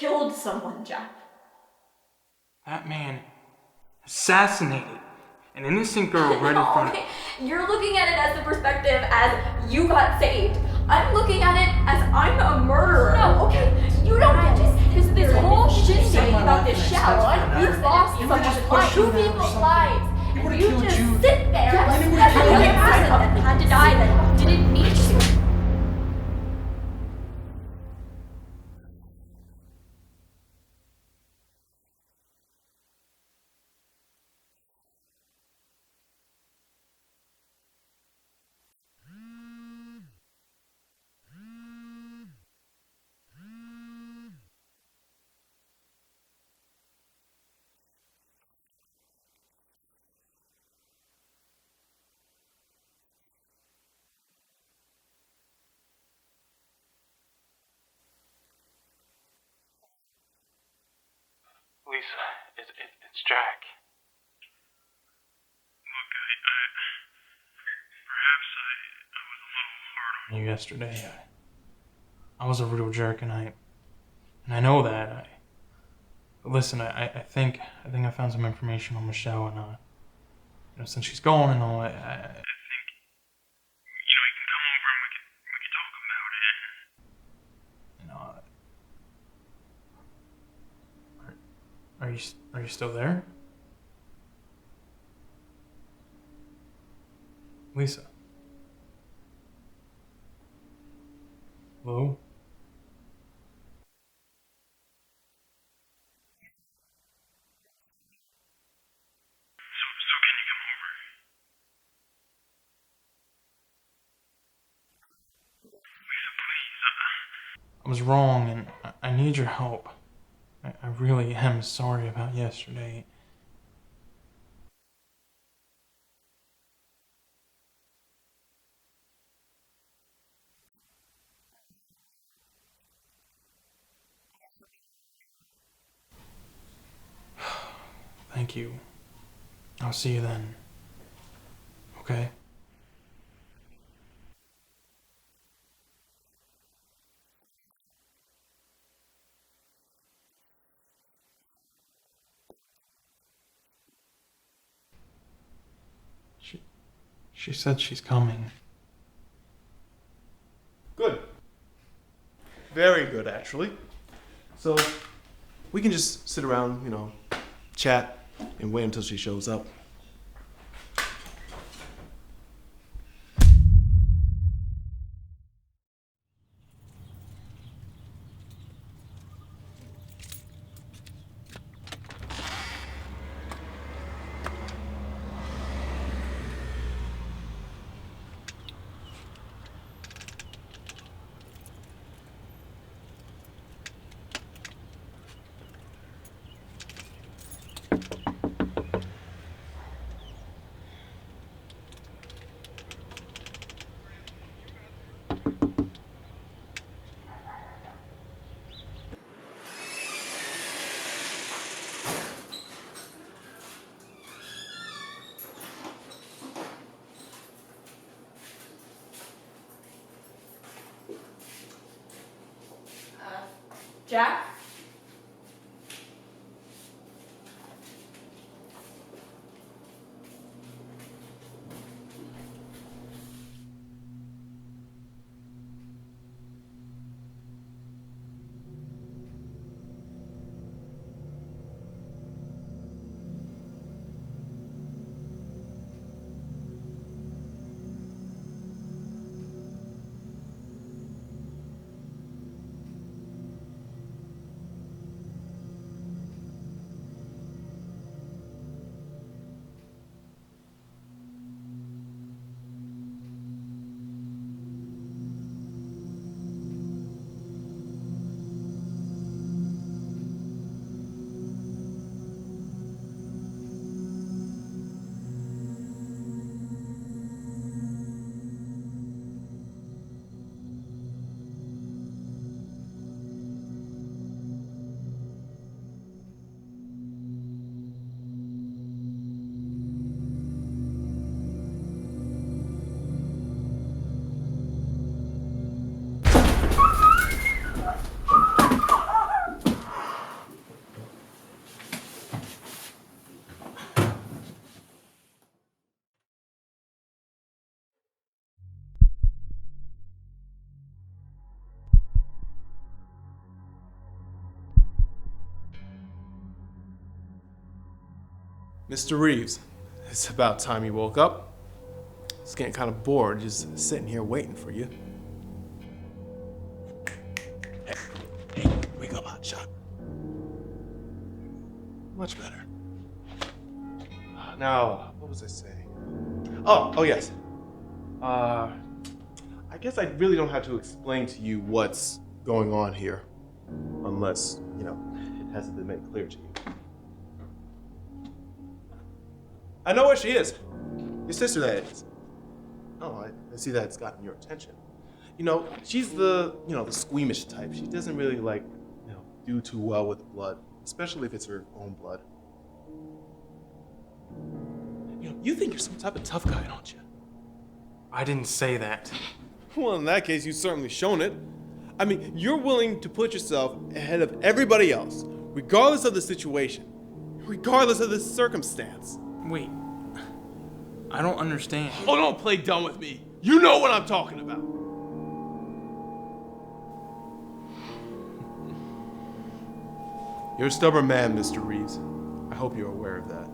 killed someone, Jeff. That man assassinated an innocent girl right in front of me. You're looking at it as the perspective as you got saved. I'm looking at it as I'm a murderer. No, okay, you don't get it. This whole shindig about this shower, you lost someone's life, two people's lives, and you just sit there like every other person that had to die that didn't need to. Lisa, it's Jack. Look, perhaps I was a little hard on You yesterday. I was a real jerk, and I know that. Listen, I think I found some information on Michelle, and since she's gone and all, I think, you can come over and we can talk about it. Are you still there? Lisa? Hello? So can you come over? Lisa, please. I was wrong, and I need your help. I really am sorry about yesterday. Thank you. I'll see you then. Okay? She said she's coming. Good. Very good, actually. So, we can just sit around, chat and wait until she shows up. Jack? Mr. Reeves, it's about time you woke up. It's getting kind of bored just sitting here waiting for you. Hey, wake up, hotshot. Much better. Now, what was I saying? Oh yes. I guess I really don't have to explain to you what's going on here, unless, it hasn't been made clear to you. I know where she is. Your sister, that is. Oh, I see that it's gotten your attention. She's the squeamish type. She doesn't really do too well with blood, especially if it's her own blood. You think you're some type of tough guy, don't you? I didn't say that. Well, in that case, you've certainly shown it. I mean, you're willing to put yourself ahead of everybody else, regardless of the situation, regardless of the circumstance. Wait. I don't understand. Oh, don't play dumb with me. You know what I'm talking about. You're a stubborn man, Mr. Reeves. I hope you're aware of that.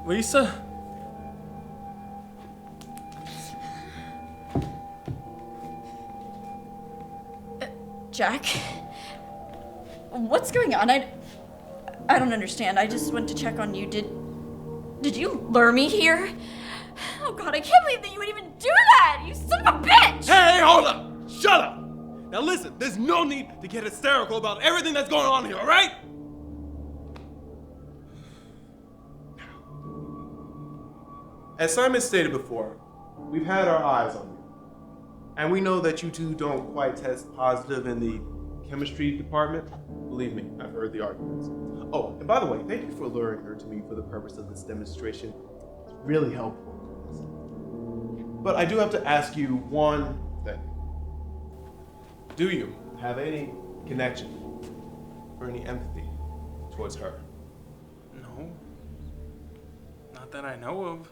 Lisa? Jack? What's going on? I don't understand. I just went to check on you. Did you lure me here? Oh God, I can't believe that you would even do that! You son of a bitch! Hey, hold up! Shut up! Now listen, there's no need to get hysterical about everything that's going on here, alright? As Simon stated before, we've had our eyes on you. And we know that you two don't quite test positive in the chemistry department. Believe me, I've heard the arguments. Oh, and by the way, thank you for luring her to me for the purpose of this demonstration. It's really helpful. But I do have to ask you one thing. Do you have any connection or any empathy towards her? No. Not that I know of.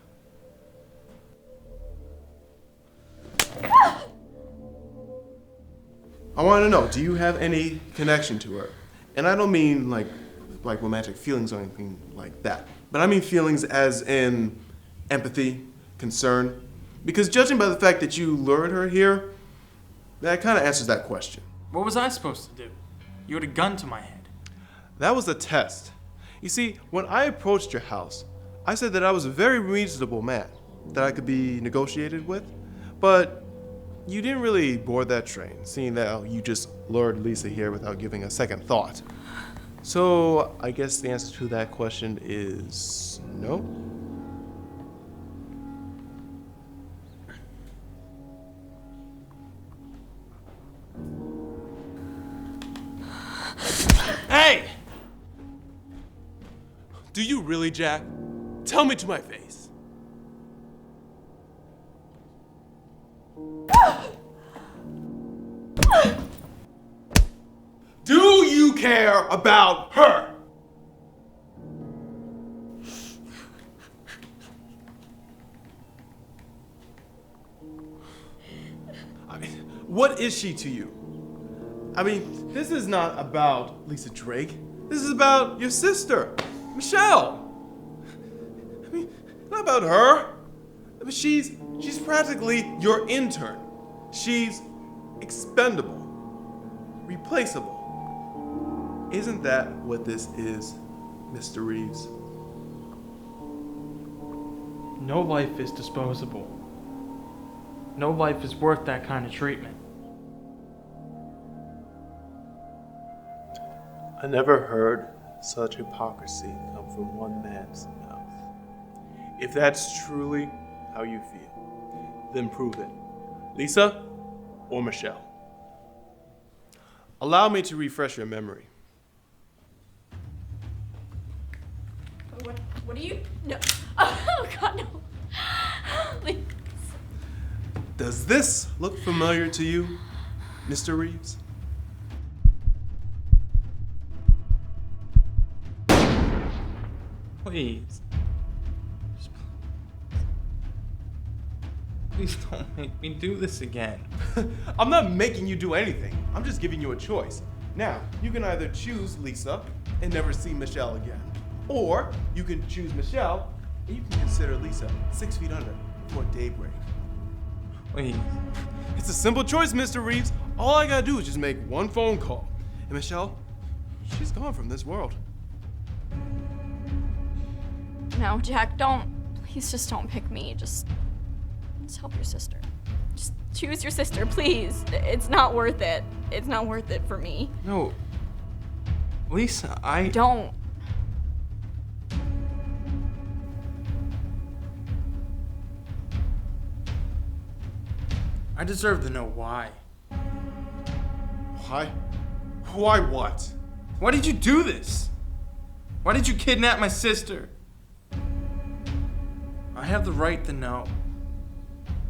I want to know, do you have any connection to her? And I don't mean like romantic feelings or anything like that. But I mean feelings as in empathy, concern. Because judging by the fact that you lured her here, that kind of answers that question. What was I supposed to do? You had a gun to my head. That was a test. You see, when I approached your house, I said that I was a very reasonable man, that I could be negotiated with. But you didn't really board that train, seeing that you just lured Lisa here without giving a second thought. So I guess the answer to that question is no. Hey! Do you really, Jack? Tell me to my face. Do you care about her? I mean, what is she to you? I mean, this is not about Lisa Drake. This is about your sister, Michelle. I mean, not about her. I mean, she's practically your intern. She's expendable, replaceable. Isn't that what this is, Mr. Reeves? No life is disposable. No life is worth that kind of treatment. I never heard such hypocrisy come from one man's mouth. If that's truly how you feel, then prove it. Lisa or Michelle? Allow me to refresh your memory. What do you? No. Oh God, no. Please. Does this look familiar to you, Mr. Reeves? Please. Please don't make me do this again. I'm not making you do anything. I'm just giving you a choice. Now, you can either choose Lisa and never see Michelle again, or you can choose Michelle and you can consider Lisa 6 feet under before daybreak. Please. It's a simple choice, Mr. Reeves. All I gotta do is just make one phone call. And Michelle, she's gone from this world. No, Jack, don't. Please just don't pick me. Just help your sister. Just choose your sister, please. It's not worth it. It's not worth it for me. No. Lisa, Don't. I deserve to know why. Why? Why what? Why did you do this? Why did you kidnap my sister? I have the right to know.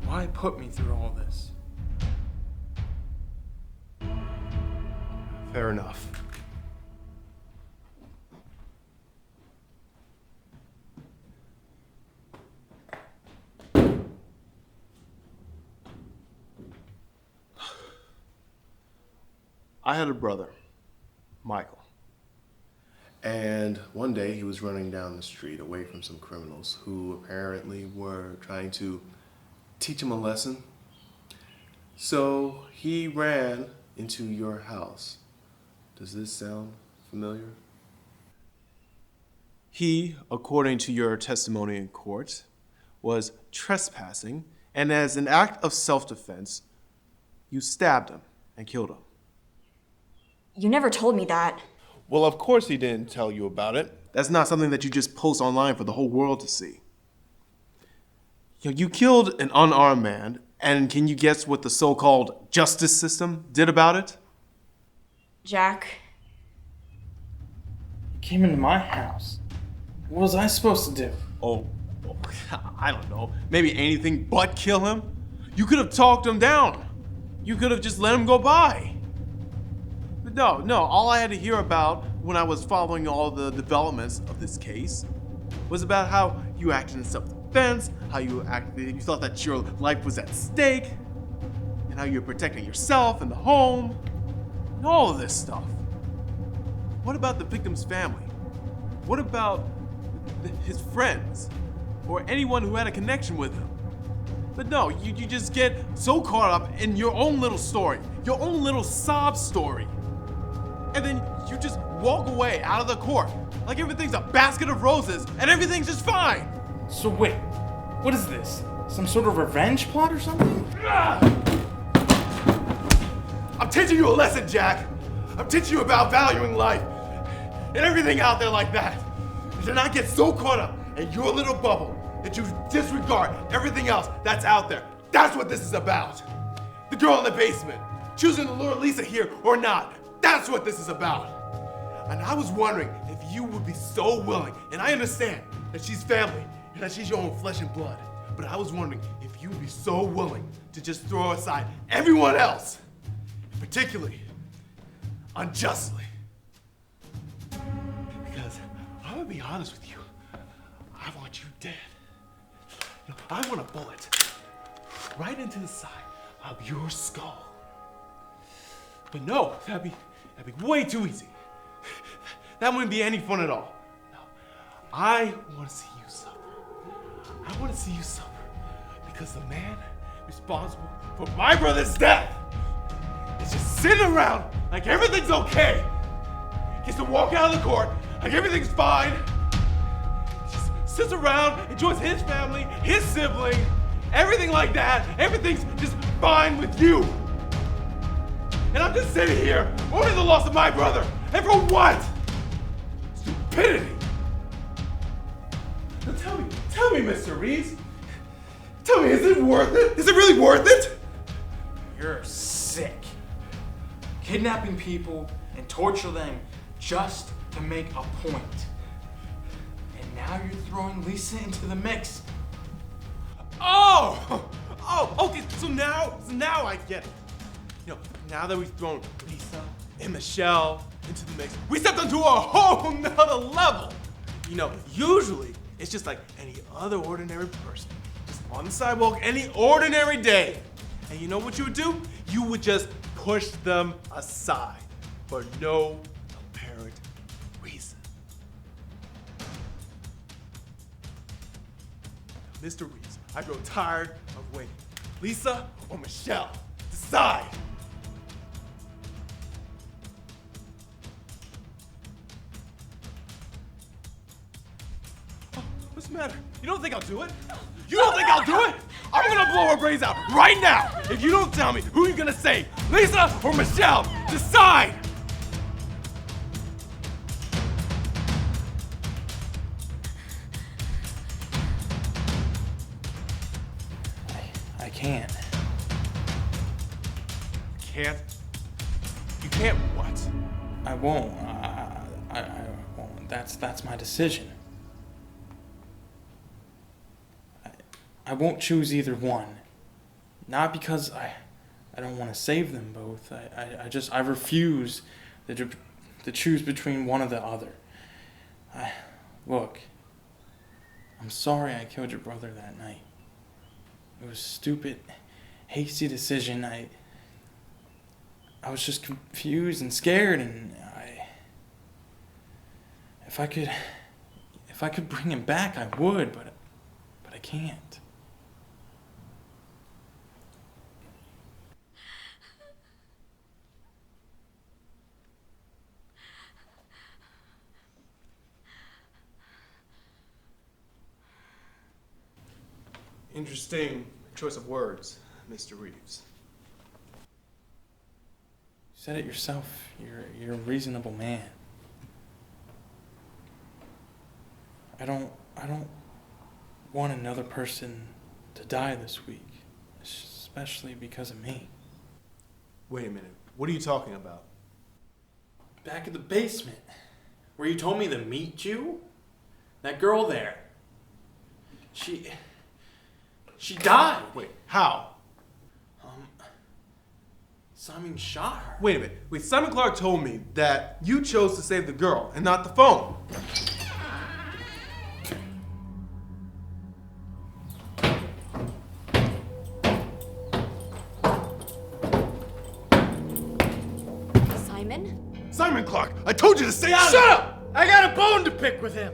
Why put me through all this? Fair enough. I had a brother, Michael. And one day he was running down the street away from some criminals who apparently were trying to teach him a lesson. So he ran into your house. Does this sound familiar? He, according to your testimony in court, was trespassing, and as an act of self-defense, you stabbed him and killed him. You never told me that. Well, of course he didn't tell you about it. That's not something that you just post online for the whole world to see. You killed an unarmed man, and can you guess what the so-called justice system did about it? Jack, You came into my house. What was I supposed to do? Oh, I don't know. Maybe anything but kill him? You could have talked him down. You could have just let him go by. But no, all I had to hear about when I was following all the developments of this case was about how you acted in self-defense, how you thought that your life was at stake, and how you're protecting yourself and the home, and all of this stuff. What about the victim's family? What about his friends, or anyone who had a connection with him? But no, you just get so caught up in your own little story, your own little sob story. And then you just walk away out of the court like everything's a basket of roses and everything's just fine. So wait, what is this? Some sort of revenge plot or something? I'm teaching you a lesson, Jack. I'm teaching you about valuing life and everything out there like that. You do not get so caught up in your little bubble that you disregard everything else that's out there. That's what this is about. The girl in the basement, choosing to lure Lisa here or not. That's what this is about. And I was wondering if you would be so willing, and I understand that she's family and that she's your own flesh and blood, but I was wondering if you would be so willing to just throw aside everyone else, particularly unjustly. Because I'm gonna be honest with you, I want you dead. I want a bullet right into the side of your skull. But no, that'd be way too easy. That wouldn't be any fun at all. No, I want to see you suffer. I want to see you suffer because the man responsible for my brother's death is just sitting around like everything's okay. Gets to walk out of the court like everything's fine. Just sits around, enjoys his family, his sibling, everything like that. Everything's just fine with you. And I'm just sitting here, mourning the loss of my brother. And for what? Stupidity. Now tell me, Mr. Reeves. Tell me, is it worth it? Is it really worth it? You're sick. Kidnapping people and torture them just to make a point. And now you're throwing Lisa into the mix. Oh, okay, so now I get it. Now that we've thrown Lisa and Michelle into the mix, we stepped onto a whole nother level. Usually it's just like any other ordinary person, just on the sidewalk any ordinary day. And you know what you would do? You would just push them aside for no apparent reason. Mr. Reeves, I grow tired of waiting. Lisa or Michelle, decide. Oh, what's the matter? You don't think I'll do it? You don't think I'll do it? I'm gonna blow her brains out right now if you don't tell me who you're gonna save, Lisa or Michelle. Decide! I can't. Can't? You can't what? I won't. I won't. That's my decision. I won't choose either one. Not because I don't want to save them both. I refuse to choose between one or the other. Look, I'm sorry I killed your brother that night. It was a stupid, hasty decision. I was just confused and scared, and if I could bring him back, I would, but I can't. Interesting choice of words, Mr. Reeves. You said it yourself. You're a reasonable man. I don't want another person to die this week, especially because of me. Wait a minute. What are you talking about? Back at the basement, where you told me to meet you? That girl there. She died. Wait, how? Simon shot her. Wait a minute. Wait, Simon Clark told me that you chose to save the girl and not the phone. Simon? Simon Clark, I told you to stay out of Shut up! I got a bone to pick with him.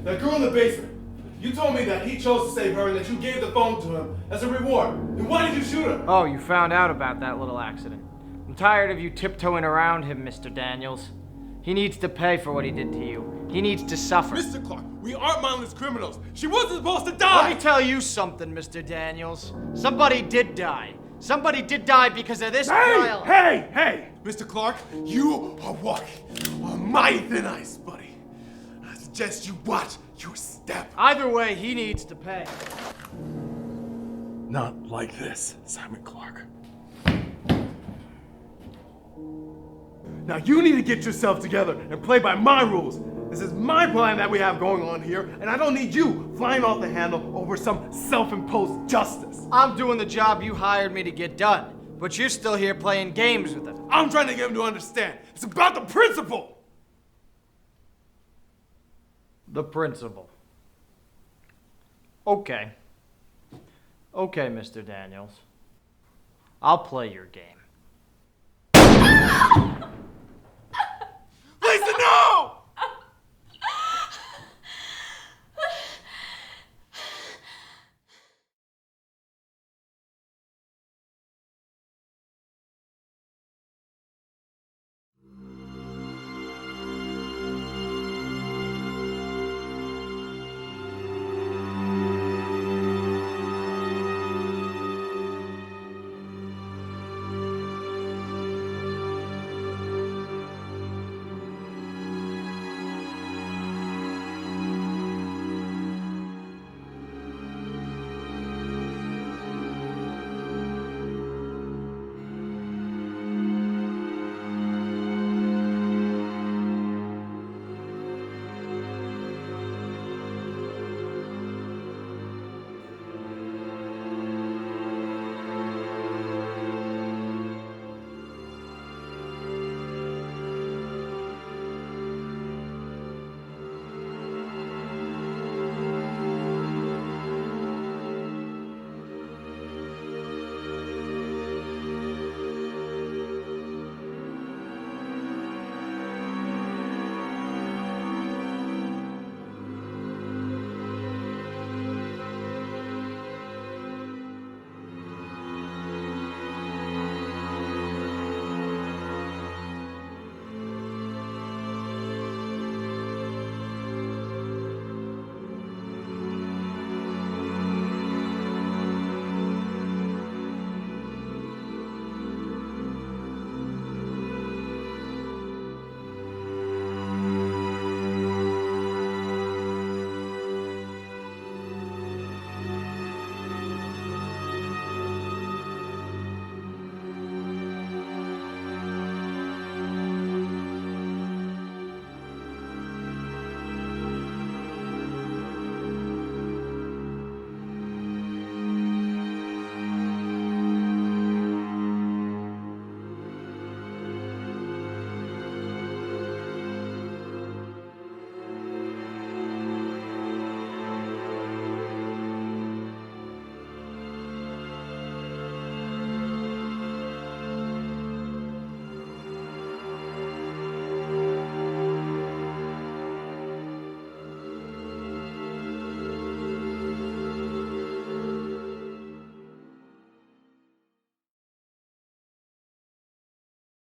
That girl in the basement. You told me that he chose to save her and that you gave the phone to him as a reward. Then why did you shoot her? Oh, you found out about that little accident. I'm tired of you tiptoeing around him, Mr. Daniels. He needs to pay for what he did to you. He needs to suffer. Mr. Clark, we aren't mindless criminals. She wasn't supposed to die! Let me tell you something, Mr. Daniels. Somebody did die. Somebody did die because of this trial. Hey! Mr. Clark, you are walking on mighty thin ice, buddy. I suggest you watch your step. Either way, he needs to pay. Not like this, Simon Clark. Now you need to get yourself together and play by my rules. This is my plan that we have going on here, and I don't need you flying off the handle over some self-imposed justice. I'm doing the job you hired me to get done, but you're still here playing games with him. I'm trying to get him to understand. It's about the principle. The principle. Okay. Okay, Mr. Daniels. I'll play your game.